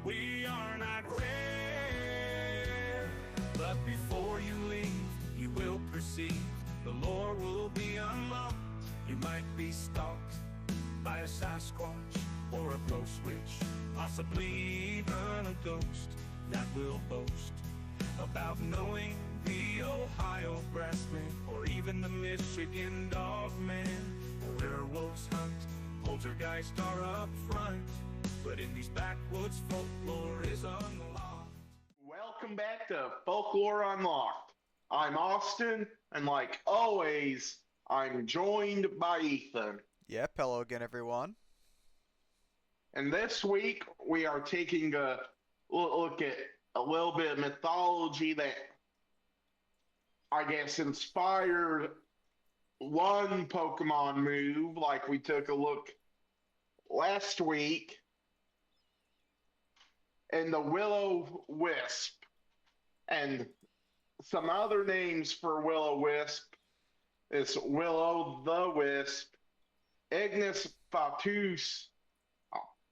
we are not rare. But before you leave, you will perceive the lore will be unlocked. You might be stalked by a Sasquatch or a ghost witch, possibly even a ghost that will boast about knowing the Ohio grassman or even the Michigan dogman. Werewolves hunt, poltergeists are up front, but in these backwoods folklore is unlocked. Welcome back to Folklore Unlocked. I'm Austin, and like always, I'm joined by Ethan. Yep, hello again, everyone. And this week, we are taking a look at a little bit of mythology that I guess inspired one Pokemon move, like we took a look last week, in the Willow Wisp. And some other names for Will-O-Wisp is Willow the Wisp, Ignis Fatuus.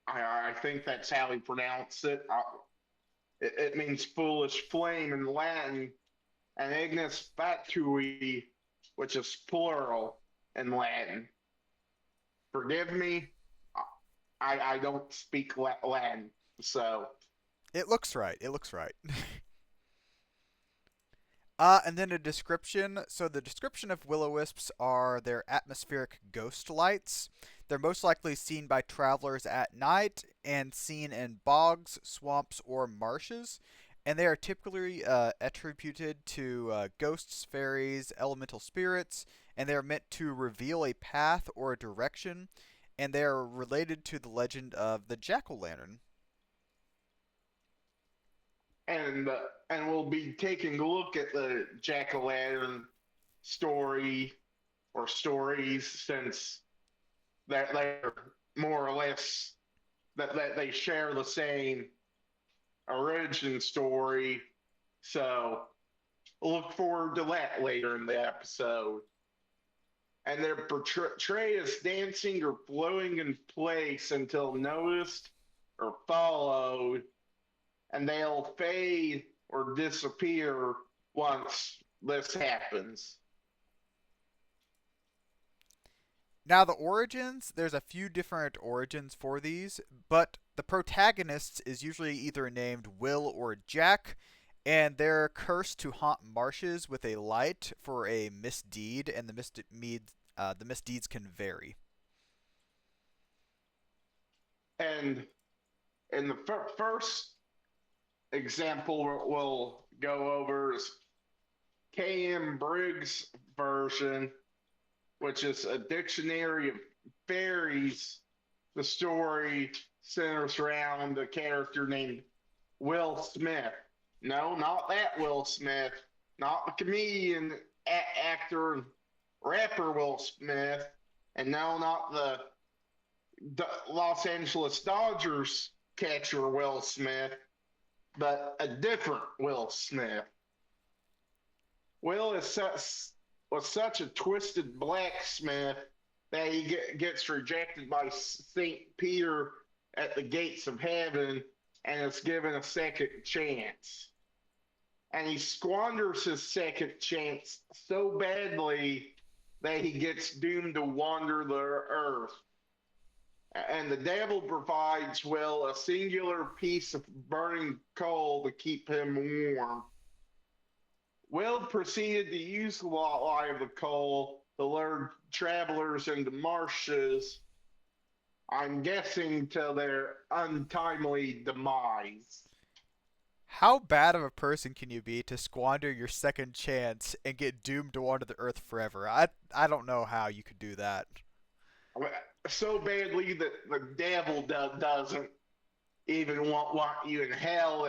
I think that's how you pronounce it. It means foolish flame in Latin, and Ignis Fatui, which is plural in Latin. Forgive me, I don't speak Latin, so. It looks right. It looks right. And then a description. So the description of will-o-wisps are their atmospheric ghost lights. They're most likely seen by travelers at night and seen in bogs, swamps, or marshes. And they are typically attributed to ghosts, fairies, elemental spirits, and they are meant to reveal a path or a direction. And they are related to the legend of the jack-o'-lantern. And we'll be taking a look at the jack-o'-lantern story or stories, since they're more or less that they share the same origin story. So look forward to that later in the episode. And they're portrayed as dancing or floating in place until noticed or followed, and they'll fade or disappear once this happens. Now, the origins, there's a few different origins for these, but the protagonist is usually either named Will or Jack, and they're cursed to haunt marshes with a light for a misdeed, and the misdeeds can vary. And in the first example we'll go over is K.M. Briggs' version, which is a dictionary of fairies. The story centers around a character named Will Smith. No, not that Will Smith. Not the comedian, actor, and rapper Will Smith. And no, not the Los Angeles Dodgers catcher Will Smith, but a different Will Smith. Will was such a twisted blacksmith that he gets rejected by St. Peter at the gates of heaven and is given a second chance. And he squanders his second chance so badly that he gets doomed to wander the earth. And the devil provides Will a singular piece of burning coal to keep him warm. Will proceeded to use the light of the coal to lure travelers into marshes, I'm guessing to their untimely demise. How bad of a person can you be to squander your second chance and get doomed to wander the earth forever? I don't know how you could do that. So badly that the devil doesn't even want you in hell,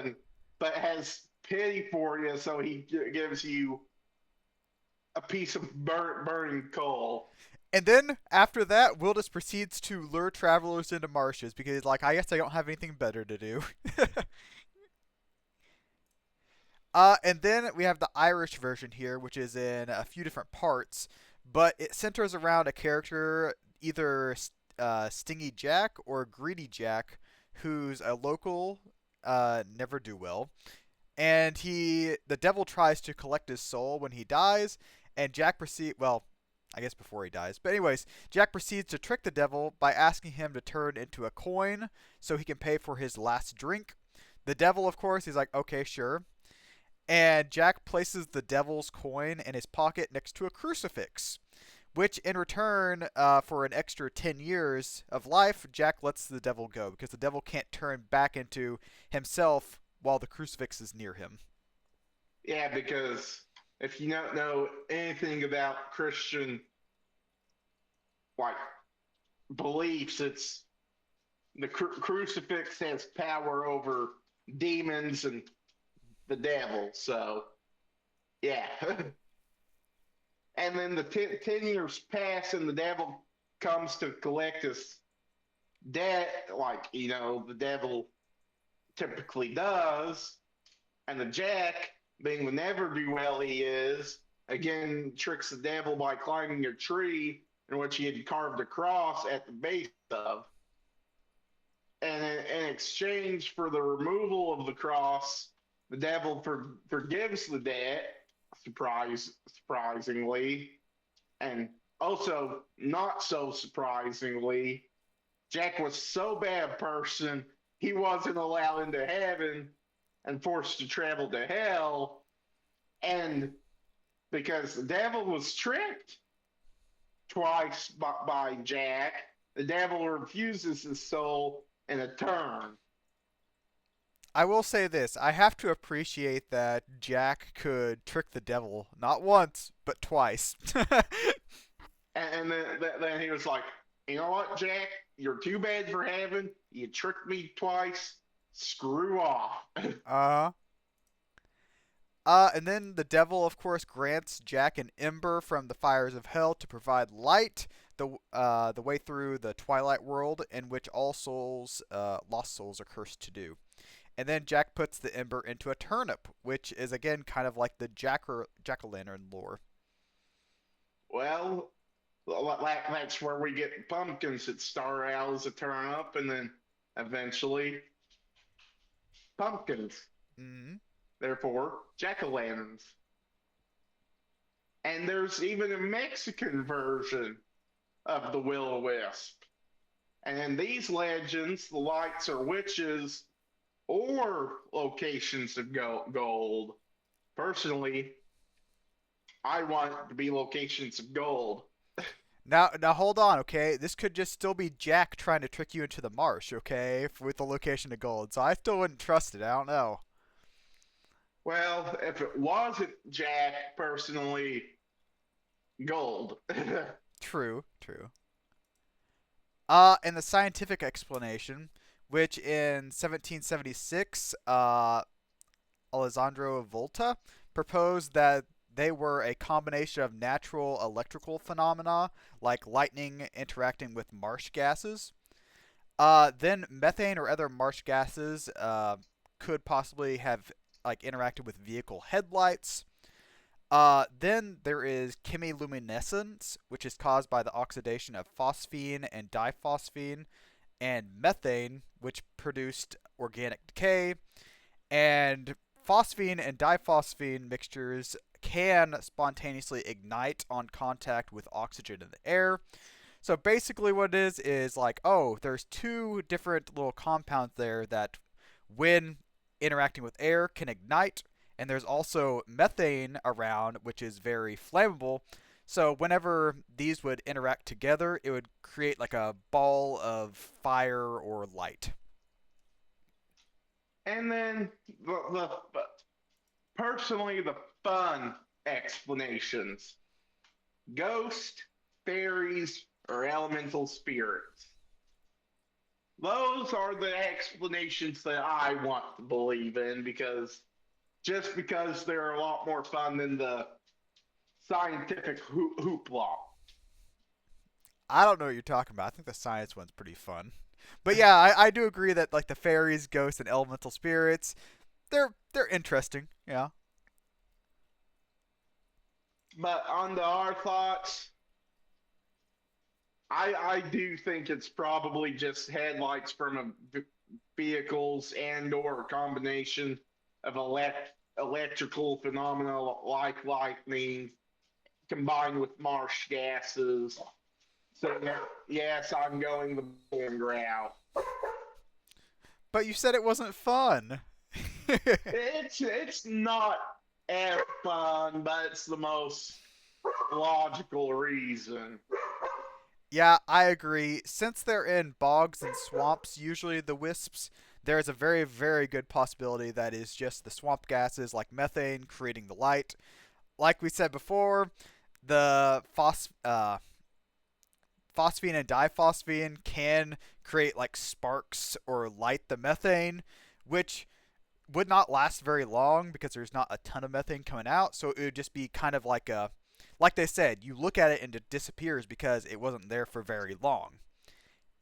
but has pity for you, so he gives you a piece of burning coal. And then after that, Will just proceeds to lure travelers into marshes because he's like, I guess I don't have anything better to do. And then we have the Irish version here, which is in a few different parts, but it centers around a character, either Stingy Jack or Greedy Jack, who's a local never do well. And the devil tries to collect his soul when he dies, and Jack proceeds. Well, I guess before he dies. But anyways, Jack proceeds to trick the devil by asking him to turn into a coin so he can pay for his last drink. The devil, of course, he's like, okay, sure. And Jack places the devil's coin in his pocket next to a crucifix, which in return, for an extra 10 years of life, Jack lets the devil go because the devil can't turn back into himself while the crucifix is near him. Yeah, because if you don't know anything about Christian like beliefs, it's the crucifix has power over demons and the devil. So yeah, and then the 10 years pass, and the devil comes to collect his debt, like the devil typically does, and the Jack, being the never do well he is, again tricks the devil by climbing a tree in which he had carved a cross at the base of. And in exchange for the removal of the cross, the devil forgives the debt, surprisingly. And also, not so surprisingly, Jack was so bad a person, he wasn't allowed into heaven and forced to travel to hell. And because the devil was tricked twice by Jack, the devil refuses his soul in a turn. I will say this. I have to appreciate that Jack could trick the devil not once, but twice. And then he was like, you know what, Jack? You're too bad for heaven. You tricked me twice. Screw off. uh and then the devil, of course, grants Jack an ember from the fires of hell to provide light the way through the twilight world, in which all souls, lost souls, are cursed to do. And then Jack puts the ember into a turnip, which is again kind of like the jack-o'-lantern lore. Well, that's where we get pumpkins that start out as a turnip and then eventually pumpkins. Mm-hmm. Therefore, jack-o'-lanterns. And there's even a Mexican version of the will-o'-wisp. And in these legends, the lights are witches or locations of gold. Personally, I want it to be locations of gold. Now hold on, okay? This could just still be Jack trying to trick you into the marsh, okay? With the location of gold. So I still wouldn't trust it. I don't know. Well, if it wasn't Jack, personally, gold. True, true. And the scientific explanation, which in 1776, Alessandro Volta proposed that they were a combination of natural electrical phenomena, like lightning interacting with marsh gases. Then methane or other marsh gases could possibly have interacted with vehicle headlights. Then there is chemiluminescence, which is caused by the oxidation of phosphine and diphosphine, and methane, which produced organic decay. And phosphine and diphosphine mixtures can spontaneously ignite on contact with oxygen in the air. So basically what it is like, oh, there's two different little compounds there that when interacting with air can ignite, and there's also methane around, which is very flammable. So whenever these would interact together, it would create like a ball of fire or light. And then personally, the fun explanations: ghost, fairies, or elemental spirits. Those are the explanations that I want to believe in because they're a lot more fun than the scientific hoopla. I don't know what you're talking about. I think the science one's pretty fun. But yeah, I do agree that like the fairies, ghosts, and elemental spirits, they're interesting. Yeah. But on to our thoughts, I do think it's probably just headlights from vehicles and or a combination of electrical phenomena like lightning combined with marsh gases. So yes, I'm going the band route. But you said it wasn't fun. It's not as fun, but it's the most logical reason. Yeah, I agree. Since they're in bogs and swamps, usually the wisps, there is a very, very good possibility that is just the swamp gases like methane creating the light. Like we said before, the phosphine and diphosphine can create like sparks or light the methane, which would not last very long because there's not a ton of methane coming out. So it would just be kind of like they said, you look at it and it disappears because it wasn't there for very long.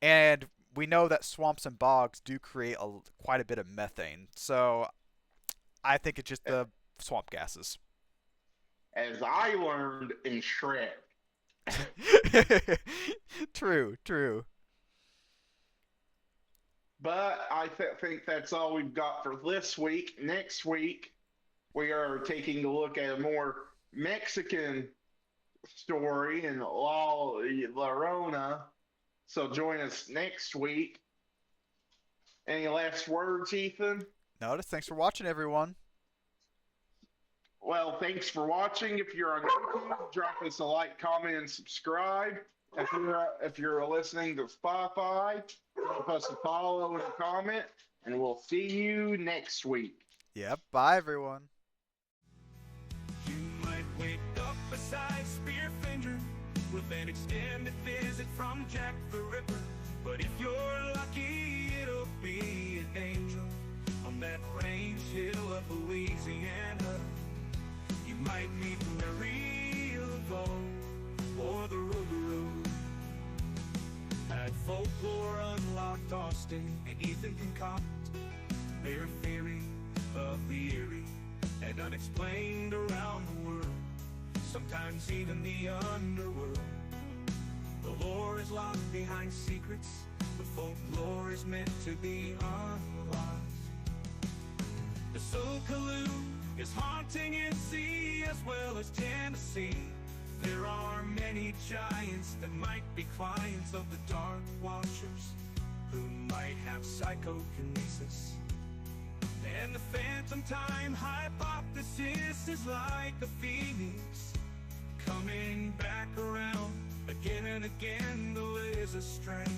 And we know that swamps and bogs do create quite a bit of methane. So I think it's just the swamp gases. As I learned in Shrek. True, true. But I think that's all we've got for this week. Next week, we are taking a look at a more Mexican story in La Llorona. So join us next week. Any last words, Ethan? Notice. Thanks for watching, everyone. Well, thanks for watching. If you're on YouTube, drop us a like, comment, and subscribe. If you're listening to Spotify, drop us a follow and a comment, and we'll see you next week. Yep. Bye, everyone. You might wake up beside Spearfinger with an extended visit from Jack the Ripper. But if you're lucky, it'll be an angel on that range hill of Louisiana. You might meet Mary Laveau or the Rougarou. At Folklore Unlocked, Austin and Ethan concoct their theory of the eerie and unexplained around the world, sometimes even the underworld. The lore is locked behind secrets, the folklore is meant to be unlocked. The Sokoloo is haunting NC as well as Tennessee. There are many giants that might be clients of the Dark Watchers, who might have psychokinesis. And the phantom time hypothesis is like a phoenix, coming back around again and again. There is a strain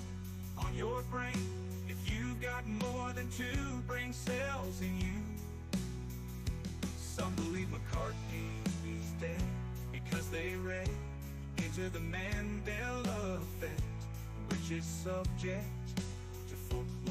on your brain if you've got more than 2 brain cells in you. Some believe McCartney is dead because they read into the Mandela effect, which is subject to folklore.